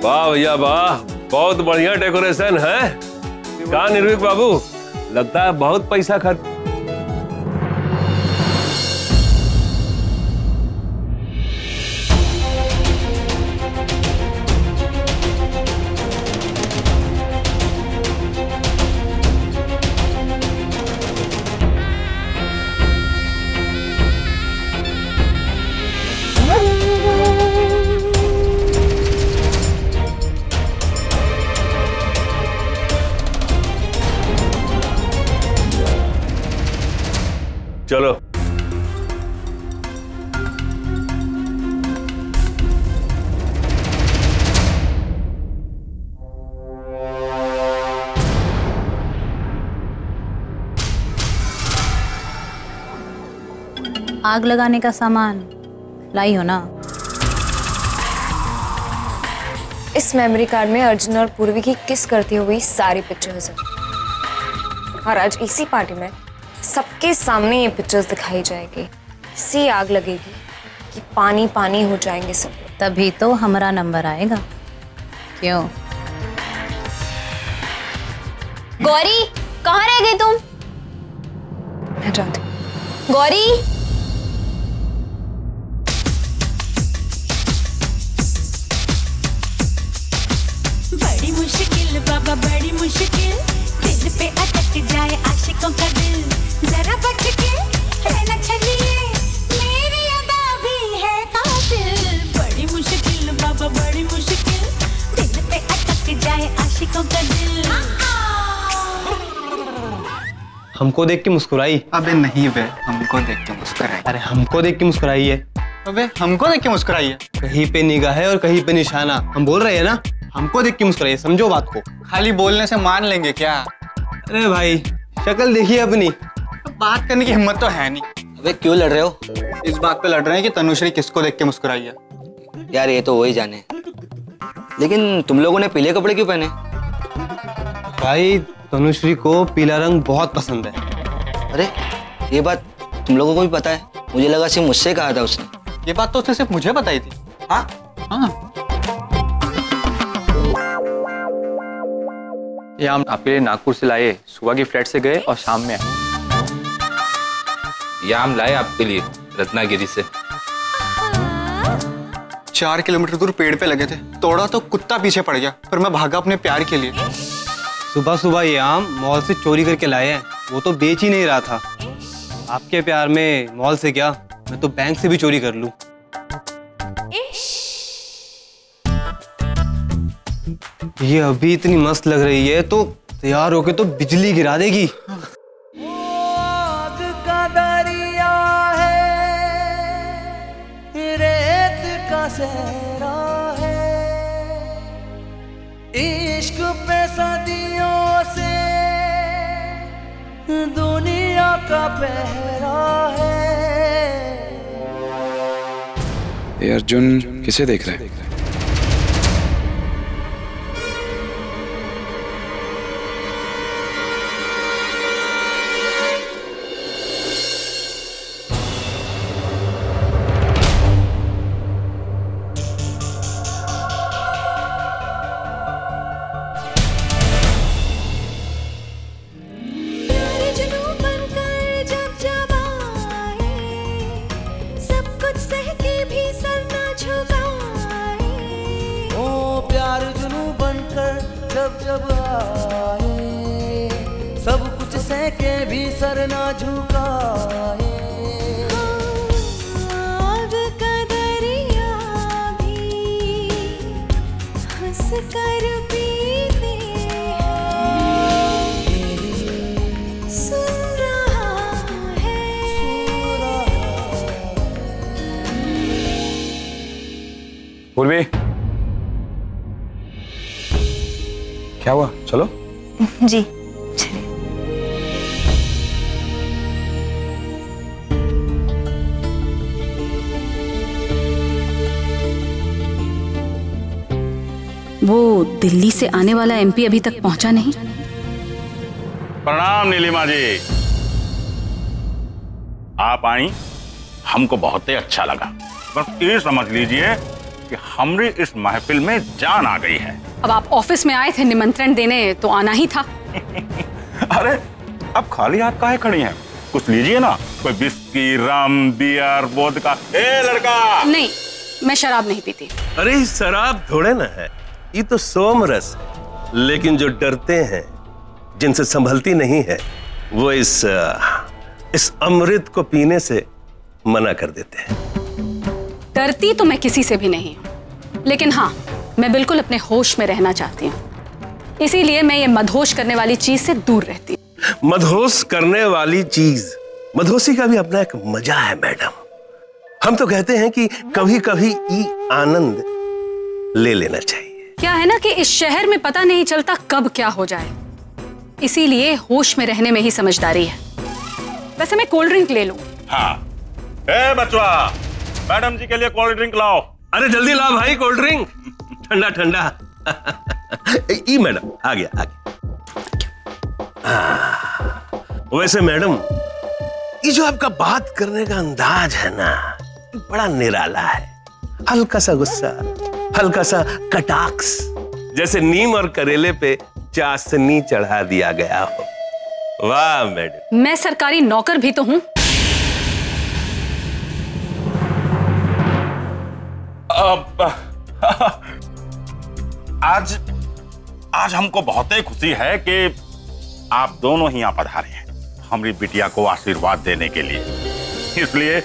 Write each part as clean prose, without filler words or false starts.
वाह भैया वाह, बहुत बढ़िया डेकोरेशन है। क्या निर्भीक बाबू, लगता है बहुत पैसा खर्च। चलो आग लगाने का सामान लाई हो ना? इस मेमोरी कार्ड में अर्जुन और पूर्वी की किस करती हुई सारी पिक्चर्स हैं और आज इसी पार्टी में सबके सामने ये पिक्चर्स दिखाई जाएगी। ऐसी आग लगेगी कि पानी पानी हो जाएंगे सब। तभी तो हमारा नंबर आएगा। क्यों? गौरी, कहाँ रह गई तुम? मैं जाती। गौरी, बड़ी मुश्किल बाबा, बड़ी मुश्किल, दिल पे अटक जाए आशिकों का दिल, जरा बच के रहना चलिए, मेरी अदा भी है कातिल। बड़ी मुश्किल बाबा, बड़ी मुश्किल, दिल पे अटक जाए आशिकों का दिल। हमको देख के मुस्कुराई? अबे नहीं बे, हमको देख के मुस्कुराई। अरे हमको देख के मुस्कुराई है। अबे हमको देख के मुस्कुराई है। कहीं पे निगाह है और कहीं पे निशाना। हम बोल रहे हैं ना, हमको देख के मुस्कुराई है, समझो बात को। खाली बोलने से मान लेंगे क्या? अरे भाई शक्ल देखिए अपनी। बात करने की हिम्मत तो है नहीं। अबे क्यों लड़ रहे हो? इस बात पे लड़ रहे हैं कि तनुश्री किसको देख के मुस्कुराई है। यार ये तो वही जाने, लेकिन तुम लोगों ने पीले कपड़े क्यों पहने? भाई तनुश्री को पीला रंग बहुत पसंद है। अरे ये बात तुम लोगों को भी पता है? मुझे लगा सिर्फ मुझसे कहा था उसने। ये बात तो उसने सिर्फ मुझे बताई थी। हाँ हाँ। ये हम आपके लिए नागपुर से लाए, सुबह की फ्लाइट से गए और शाम में आए। ये आम लाए आपके लिए रत्नागिरी से। 4 किलोमीटर दूर पेड़ पे लगे थे, तोड़ा तो कुत्ता पीछे पड़ गया, पर मैं भागा अपने प्यार के लिए। सुबह सुबह ये आम मॉल से चोरी करके लाए हैं, वो तो बेच ही नहीं रहा था। आपके प्यार में मॉल से क्या, मैं तो बैंक से भी चोरी कर लूं। ये अभी इतनी मस्त लग रही है तो तैयार होके तो बिजली गिरा देगी। आग का दरिया है, रेत का सहरा है, इश्क पे सदियों से दुनिया का पहरा है। ये अर्जुन किसे देख रहा है? जब आए सब कुछ सहके भी सर ना झुकाए। आग का दरिया भी हंस कर पीते हैं, सुन रहा है। पूर्वी क्या हुआ? चलो। जी वो दिल्ली से आने वाला एमपी अभी तक पहुंचा नहीं। प्रणाम नीलिमा जी, आप आई, हमको बहुत ही अच्छा लगा। बस ये समझ लीजिए कि हमारी इस महफिल में जान आ गई है। अब आप ऑफिस में आए थे निमंत्रण देने तो आना ही था। अरे अब खाली हाथ काहे खड़ी हैं? कुछ लीजिए ना, कोई बिस्की, रम, बियर, वोदका। ए लड़का! नहीं, मैं शराब नहीं पीती। अरे शराब थोड़े ना है, ये तो सोमरस है। लेकिन जो डरते हैं, जिनसे संभलती नहीं है, वो इस अमृत को पीने से मना कर देते हैं। डरती तो मैं किसी से भी नहीं हूं, लेकिन हाँ, मैं बिल्कुल अपने होश में रहना चाहती हूँ। इसीलिए मैं ये मदहोश करने वाली चीज से दूर रहती हूँ। मदहोश करने वाली चीज, मदहोशी का भी अपना एक मजा है मैडम। हम तो कहते हैं कि कभी कभी ये आनंद ले लेना चाहिए। क्या है ना कि इस शहर में पता नहीं चलता कब क्या हो जाए, इसीलिए होश में रहने में ही समझदारी है। वैसे मैं कोल्ड ड्रिंक ले लूं? हाँ। ए बचवा, मैडम जी के लिए कोल्ड ड्रिंक लाओ। अरे जल्दी लाओ भाई कोल्ड ड्रिंक, ठंडा ठंडा। ई मैडम आ गया। वैसे मैडम, ये जो आपका बात करने का अंदाज है ना, बड़ा निराला है। हल्का सा गुस्सा, हल्का सा कटाक्ष, जैसे नीम और करेले पे चाशनी चढ़ा दिया गया हो। वाह मैडम। मैं सरकारी नौकर भी तो हूं। आज हमको बहुत ही खुशी है कि आप दोनों ही यहाँ पधारे हैं हमारी बिटिया को आशीर्वाद देने के लिए। इसलिए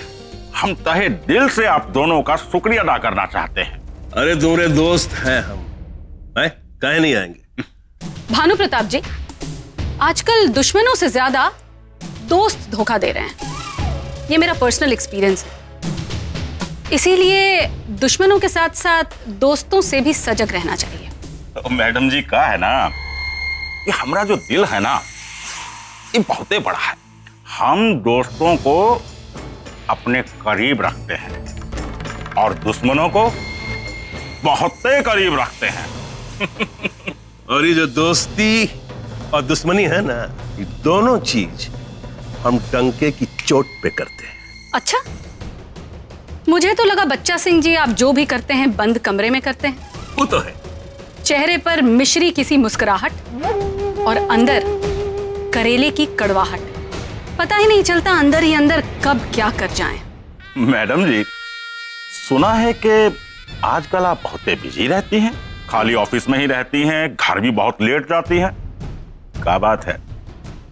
हम तहे दिल से आप दोनों का शुक्रिया अदा करना चाहते हैं। अरे तुम्हारे दोस्त हैं हम, काहे नहीं आएंगे? भानु प्रताप जी, आजकल दुश्मनों से ज्यादा दोस्त धोखा दे रहे हैं। ये मेरा पर्सनल एक्सपीरियंस है। इसीलिए दुश्मनों के साथ साथ दोस्तों से भी सजग रहना चाहिए। तो मैडम जी का है ना, ये हमारा जो दिल है ना, ये बहुत ही बड़ा है। हम दोस्तों को अपने करीब रखते हैं और दुश्मनों को बहुत ही करीब रखते हैं। और ये जो दोस्ती और दुश्मनी है ना, ये दोनों चीज हम डंके की चोट पे करते हैं। अच्छा, मुझे तो लगा बच्चा सिंह जी आप जो भी करते हैं बंद कमरे में करते हैं। वो तो है। चेहरे पर मिश्री किसी मुस्कुराहट और अंदर करेले की कड़वाहट। पता ही नहीं चलता अंदर ही अंदर कब क्या कर जाएं। मैडम जी, सुना है कि आजकल आप बहुत बिजी रहती हैं, खाली ऑफिस में ही रहती हैं, घर भी बहुत लेट जाती हैं। क्या बात है,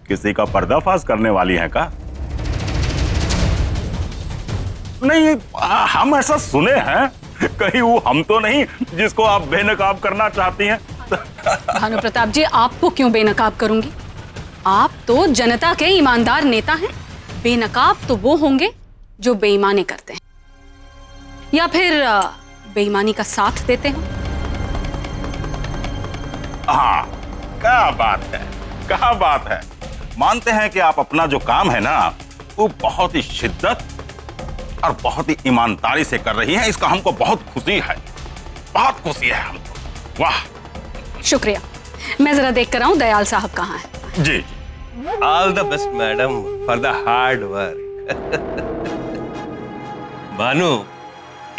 किसी का पर्दाफाश करने वाली हैं का? नहीं, हम ऐसा सुने हैं, कहीं वो हम तो नहीं जिसको आप बेनकाब करना चाहती हैं? भानु प्रताप जी, आपको क्यों बेनकाब करूंगी? आप तो जनता के ईमानदार नेता हैं। बेनकाब तो वो होंगे जो बेईमानी करते हैं या फिर बेईमानी का साथ देते हैं। हाँ, क्या बात है, क्या बात है। मानते हैं कि आप अपना जो काम है ना, वो बहुत ही शिद्दत और बहुत ही ईमानदारी से कर रही हैं। इसका हमको बहुत खुशी है, बहुत खुशी है हमको। वाह, शुक्रिया। मैं जरा देख कर आऊं दयाल साहब कहाँ हैं। जी। All the best madam for the hard work. Bhanu,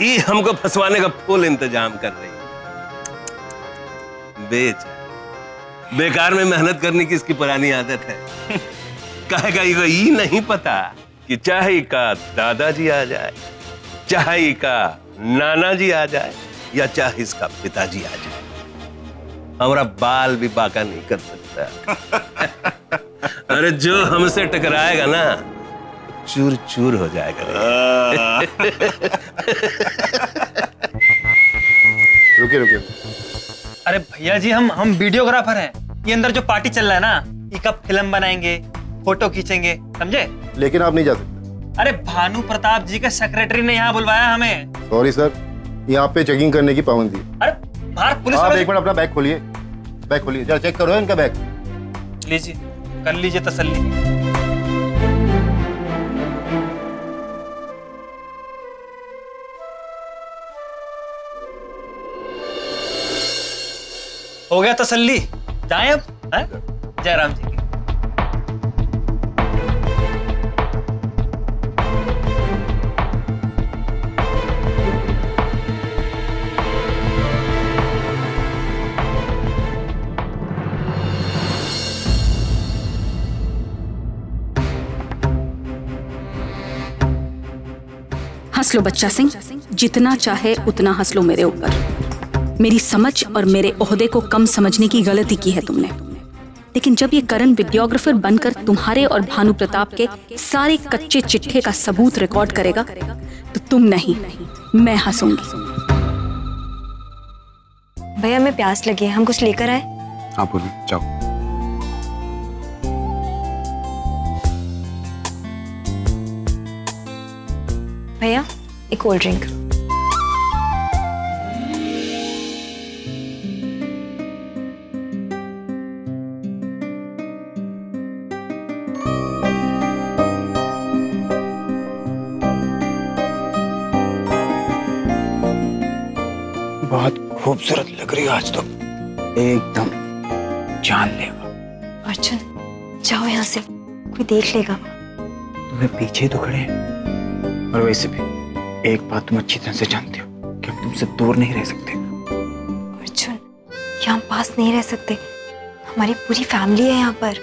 ये हमको फंसवाने का फुल इंतजाम कर रही है। बेकार में मेहनत करने की इसकी पुरानी आदत है। कहेगा ये नहीं पता कि चाहे का दादाजी आ जाए, चाहे का नाना जी आ जाए, या चाहे इसका पिताजी आ जाए, हमारा बाल भी बाका नहीं कर सकता। अरे जो हमसे टकराएगा ना, चूर चूर हो जाएगा। रुकिए। अरे भैया जी, हम वीडियोग्राफर हैं। ये अंदर जो पार्टी चल रहा है ना, ये कब फिल्म बनाएंगे, फोटो खींचेंगे, समझे? लेकिन आप नहीं जा सकते। अरे भानु प्रताप जी के सेक्रेटरी ने यहाँ बुलवाया हमें। सॉरी सर, यहाँ पे चेकिंग करने की पाबंदी। अरे बाहर पुलिस। आप एक मिनट अपना बैग खोलिए, बैग खोलिए, जरा चेक करो इनका बैग। लीजिए, कर लीजिए तसल्ली। हो गया तसल्ली, जाएं अब। जयराम जी। हंस लो बच्चा सिंह, जितना चाहे उतना हंस लो मेरे ऊपर। मेरी समझ और मेरे ओहदे को कम समझने की गलती की है तुमने। लेकिन जब ये करण वीडियोग्राफर बनकर तुम्हारे और भानु प्रताप के सारे कच्चे चिट्ठे का सबूत रिकॉर्ड करेगा तो तुम नहीं, मैं हंसूंगी। भैया हमें प्यास लगी है, हम कुछ लेकर आए? हाँ पूर्वी, जाओ। भैया एक कोल्ड ड्रिंक। बहुत खूबसूरत लग रही है आज तो, एकदम जान लेगा। अर्जुन जाओ यहाँ से, कोई देख लेगा। तुम्हें पीछे तो खड़े हैं, और वैसे भी एक बात तुम अच्छी तरह से जानते हो कि हम तुमसे दूर नहीं रह सकते। अर्जुन यहाँ हम पास नहीं रह सकते, हमारी पूरी फैमिली है यहाँ पर,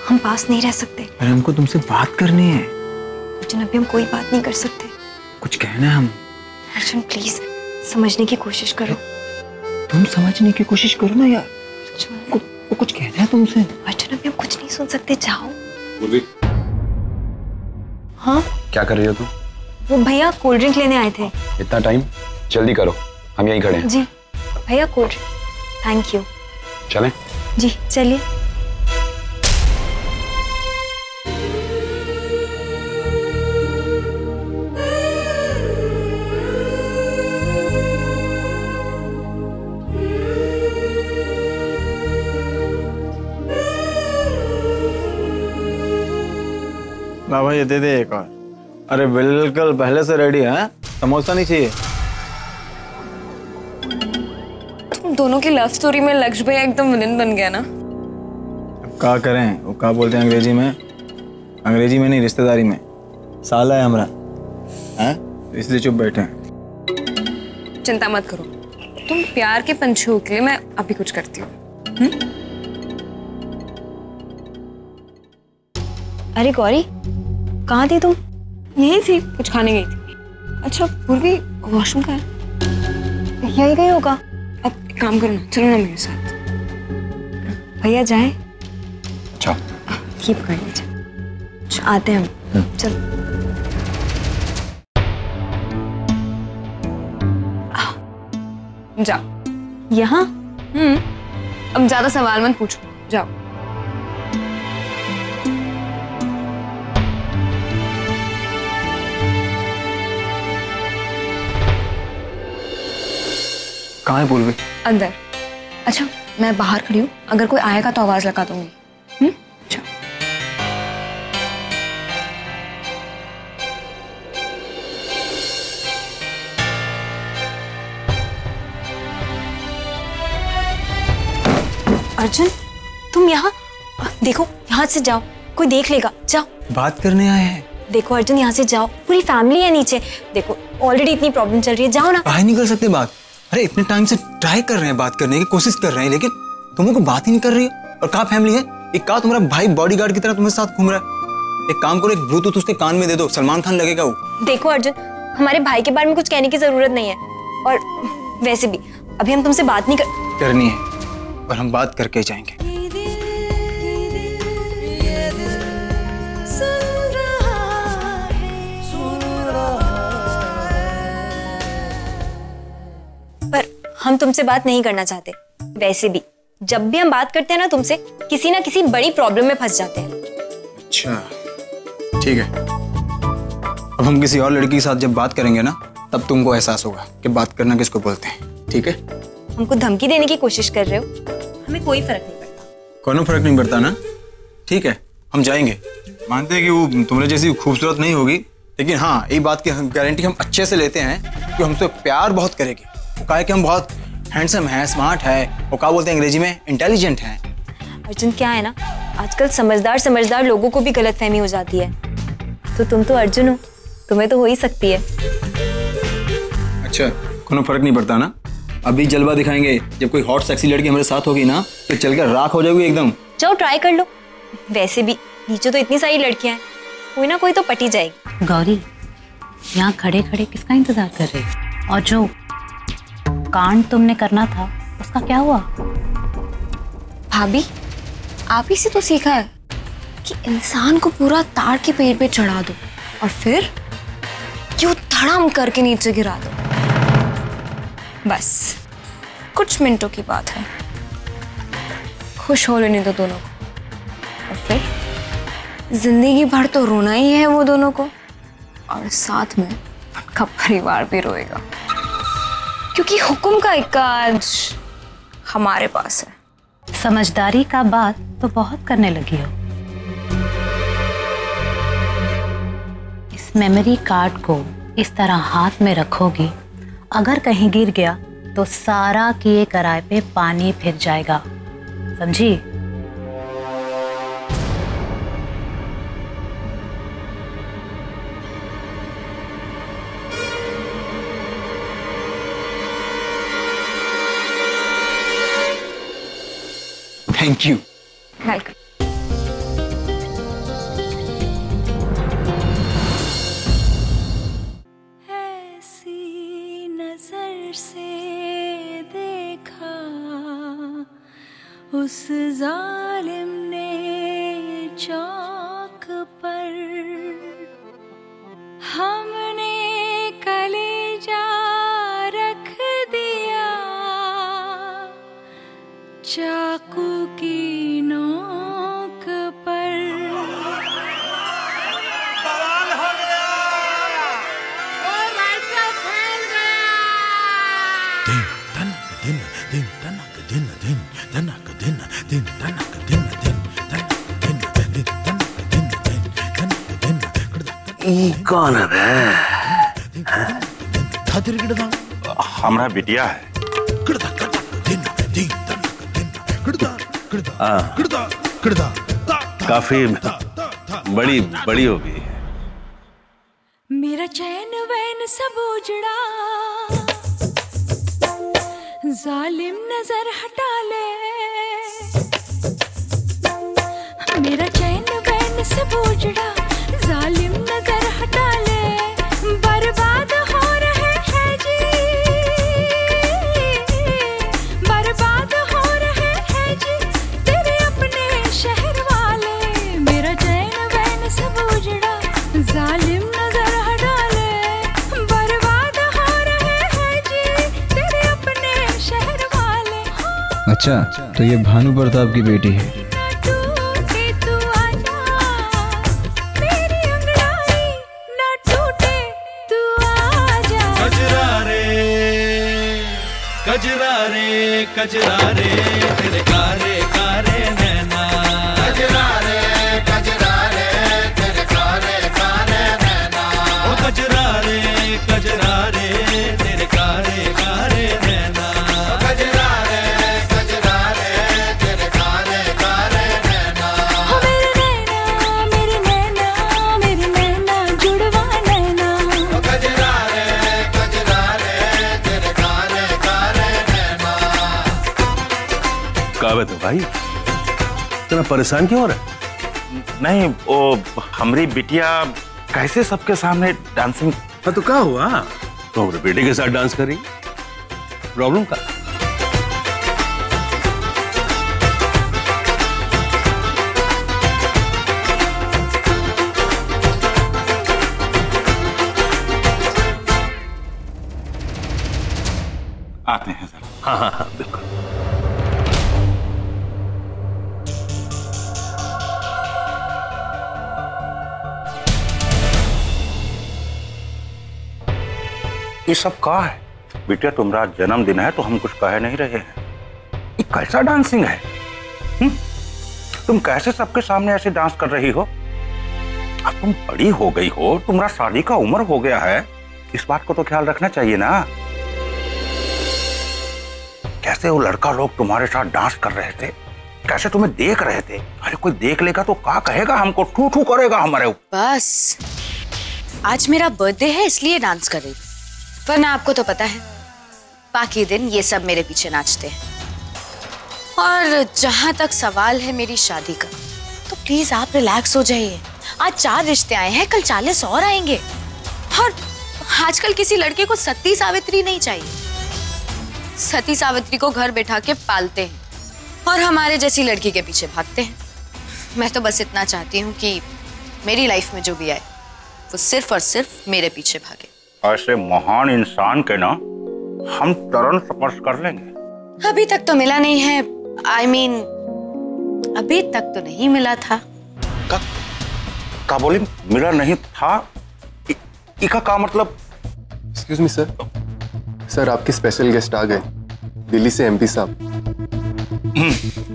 हम पास नहीं रह सकते। अरे हमको तुमसे बात करनी है। अर्जुन अभी हम कोई बात नहीं कर सकते। कुछ कहना है हम। अर्जुन प्लीज समझने की कोशिश करो। तुम समझने की कोशिश करो ना यार। अर्जुन वो कुछ कहना है तुमसे। अर्जुन अभी हम कुछ नहीं सुन सकते, जाओ। हाँ क्या कर रही हो तुम? वो भैया कोल्ड ड्रिंक लेने आए थे। इतना टाइम? जल्दी करो, हम यहीं खड़े हैं। जी भैया कोल्ड ड्रिंक। Thank you. चलें? जी चलिए। ला भाई ये दे दे एक और। अरे बिल्कुल पहले से रेडी है, समोसा नहीं चाहिए। तुम दोनों की लव स्टोरी में लक्ष्य भैया एकदम विलन बन गया ना। अब क्या करें, वो क्या बोलते हैं अंग्रेजी में, अंग्रेजी में नहीं रिश्तेदारी में, साला है हमारा है, इसलिए चुप बैठे हैं। चिंता मत करो, तुम प्यार के पंछियों के लिए मैं अभी कुछ करती हूँ। अरे गौरी कहाँ थी तुम? यही थी, कुछ खाने गई थी। अच्छा पूर्वी वॉशरूम का है? यही गई होगा। अब एक काम करो ना, चलो ना मेरे साथ। भैया जाए? अच्छा कीप कर लीजिए, आते हैं हम। चलो जाओ। यहाँ? अब ज्यादा सवाल मत पूछो, जाओ। कहाँ है पूर्वी? अंदर। अच्छा मैं बाहर खड़ी हूँ, अगर कोई आएगा तो आवाज लगा दूंगी। अच्छा। अर्जुन तुम यहाँ देखो, यहाँ से जाओ, कोई देख लेगा, जाओ। बात करने आए हैं। देखो अर्जुन यहाँ से जाओ, पूरी फैमिली है नीचे, देखो ऑलरेडी इतनी प्रॉब्लम चल रही है, जाओ ना। बाहर नहीं कर सकते बात? अरे इतने टाइम से ट्राई कर रहे हैं, बात करने की कोशिश कर रहे हैं, लेकिन तुम लोग बात ही नहीं कर रही है। और कहाँ फैमिली है? एक कहा तुम्हारा भाई बॉडीगार्ड की तरह तुम्हारे साथ घूम रहा है। एक काम करो, एक ब्लूटूथ उसके कान में दे दो, सलमान खान लगेगा वो। देखो अर्जुन हमारे भाई के बारे में कुछ कहने की जरूरत नहीं है, और वैसे भी अभी हम तुमसे बात नहीं करनी है, और हम बात करके जाएंगे। पर हम तुमसे बात नहीं करना चाहते। वैसे भी जब भी हम बात करते हैं ना तुमसे, किसी ना किसी बड़ी प्रॉब्लम में फंस जाते हैं। अच्छा ठीक है, अब हम किसी और लड़की के साथ जब बात करेंगे ना, तब तुमको एहसास होगा कि बात करना किसको बोलते हैं। ठीक है? हमको धमकी देने की कोशिश कर रहे हो, हमें कोई फर्क नहीं पड़ता। कोनो फर्क नहीं पड़ता ना? ठीक है हम जाएंगे। मानते हैं कि वो तुम्हारे जैसी खूबसूरत नहीं होगी, लेकिन हाँ ये बात की गारंटी हम अच्छे से लेते हैं कि हमसे प्यार बहुत करेगी। वो कहा कि हम बहुत हैंडसम है, स्मार्ट है, वो क्या बोलते हैं अंग्रेजी में, इंटेलिजेंट है। अर्जुन क्या है ना, आजकल समझदार लोगों को भी गलतफहमी हो जाती है, तो तुम तो अर्जुन हो, तुम्हें तो हो ही सकती है। अच्छा कोनो फर्क नहीं पड़ता ना? अभी जलवा दिखाएंगे, जब कोई हॉट सेक्सी लड़की हमारे साथ होगी ना, तो चलकर राख हो जाएगी एकदम। जाओ ट्राई कर लो, वैसे भी नीचे तो इतनी सारी लड़कियां हैं, कोई ना कोई तो पटी जाएगी। गौरी यहाँ खड़े खड़े किसका इंतजार कर रही है? और जो कांड तुमने करना था उसका क्या हुआ? भाभी, आप ही से तो सीखा है कि इंसान को पूरा ताड़ के पेड़ पे चढ़ा दो और फिर यूं धड़ाम करके नीचे गिरा दो। बस कुछ मिनटों की बात है, खुश हो लेने दो दोनों को और फिर जिंदगी भर तो रोना ही है वो दोनों को, और साथ में उनका परिवार भी रोएगा, क्योंकि हुक्म का एक काज हमारे पास है। समझदारी का बात तो बहुत करने लगी हो। इस मेमोरी कार्ड को इस तरह हाथ में रखोगी, अगर कहीं गिर गया तो सारा किए कराए पे पानी फिर जाएगा, समझी? Thank you. वेलकम। ऐसी नजर से देखा उस जालिम ने चौक पर, हमने कलेजा रख दिया चाकू की नोक पर। बवाल हो गया, ओ राइटर फैल गया। दिन दिन तनक दिन दिन तनक दिन दिन तनक दिन दिन तनक दिन दिन तनक दिन दिन तनक दिन। ई कौन है बे? हमरा बिटिया है। काफी बड़ी बड़ी हो गई। मेरा चैन वैन सब उजड़ा, जालिम नजर हटा ले। मेरा चैन वैन सब उजड़ा, जालिम नजर हटा ले। बर्बाद हो रहे हैं जी, बर्बाद हो रहे हैं जी तेरे अपने शहर वाले। मेरा चैन वैन सब उजड़ा, जालिम नजर हटा ले। बर्बाद हो रहे हैं जी तेरे अपने शहर वाले। अच्छा, तो ये भानु प्रताप की बेटी है। कजरा रे तेरे कारे कारे नैना, कजरा रे तेरे कारे कारे नैना। ओ कजरा रे तेरे कारे कारे नैना। कजरा रे तेरे कारे कारे नैना। हो मेरे नैना मेरे नैना जुड़वा नैना। कजरा रे तेरे कारे कारे नैना। का बात है भाई, इतना परेशान क्यों हो रहा है? नहीं, वो हमारी बिटिया कैसे सबके सामने डांसिंग। हाँ तो क्या हुआ? तो हमारे बेटे के साथ डांस करी, प्रॉब्लम का? आते हैं सर। हाँ हाँ हाँ बिल्कुल। ये सब का है? बेटिया तुम्हारा जन्मदिन है तो हम कुछ कह नहीं रहे हैं। ये कैसा डांसिंग है? तुम कैसे सबके सामने ऐसे डांस कर रही हो? अब तुम बड़ी हो गई हो, तुम्हारा शादी का उम्र हो गया है, इस बात को तो ख्याल रखना चाहिए ना। कैसे वो लड़का लोग तुम्हारे साथ डांस कर रहे थे, कैसे तुम्हें देख रहे थे। अरे कोई देख लेगा तो क्या कहेगा, हमको ठू ठू करेगा हमारे ऊपर। बस आज मेरा बर्थडे है इसलिए डांस कर रही, वरना आपको तो पता है बाकी दिन ये सब मेरे पीछे नाचते हैं। और जहां तक सवाल है मेरी शादी का, तो प्लीज आप रिलैक्स हो जाइए। आज 4 रिश्ते आए हैं, कल 40 और आएंगे। और आजकल किसी लड़के को सती सावित्री नहीं चाहिए। सती सावित्री को घर बैठा के पालते हैं और हमारे जैसी लड़की के पीछे भागते हैं। मैं तो बस इतना चाहती हूँ कि मेरी लाइफ में जो भी आए वो सिर्फ और सिर्फ मेरे पीछे भागे। ऐसे महान इंसान के ना हम चरण स्पर्श कर लेंगे। अभी तक तो मिला नहीं है। I mean, अभी तक तो नहीं मिला था। का बोली मिला नहीं था? इका का मतलब? एक्सक्यूज मी सर, सर आपके स्पेशल गेस्ट आ गए, दिल्ली से एमपी साहब।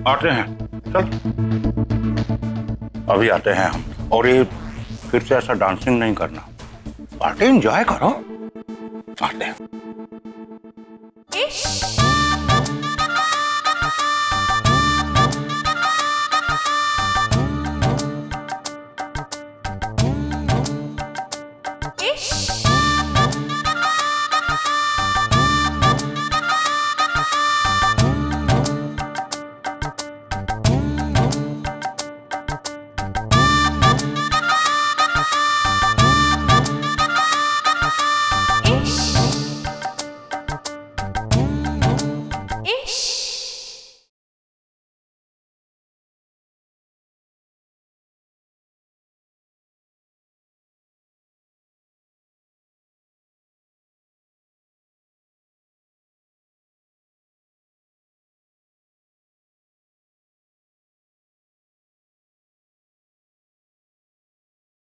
आते हैं, चल अभी आते हैं हम। और ये फिर से ऐसा डांसिंग नहीं करना, पार्टी एंजॉय करो। आते हैं।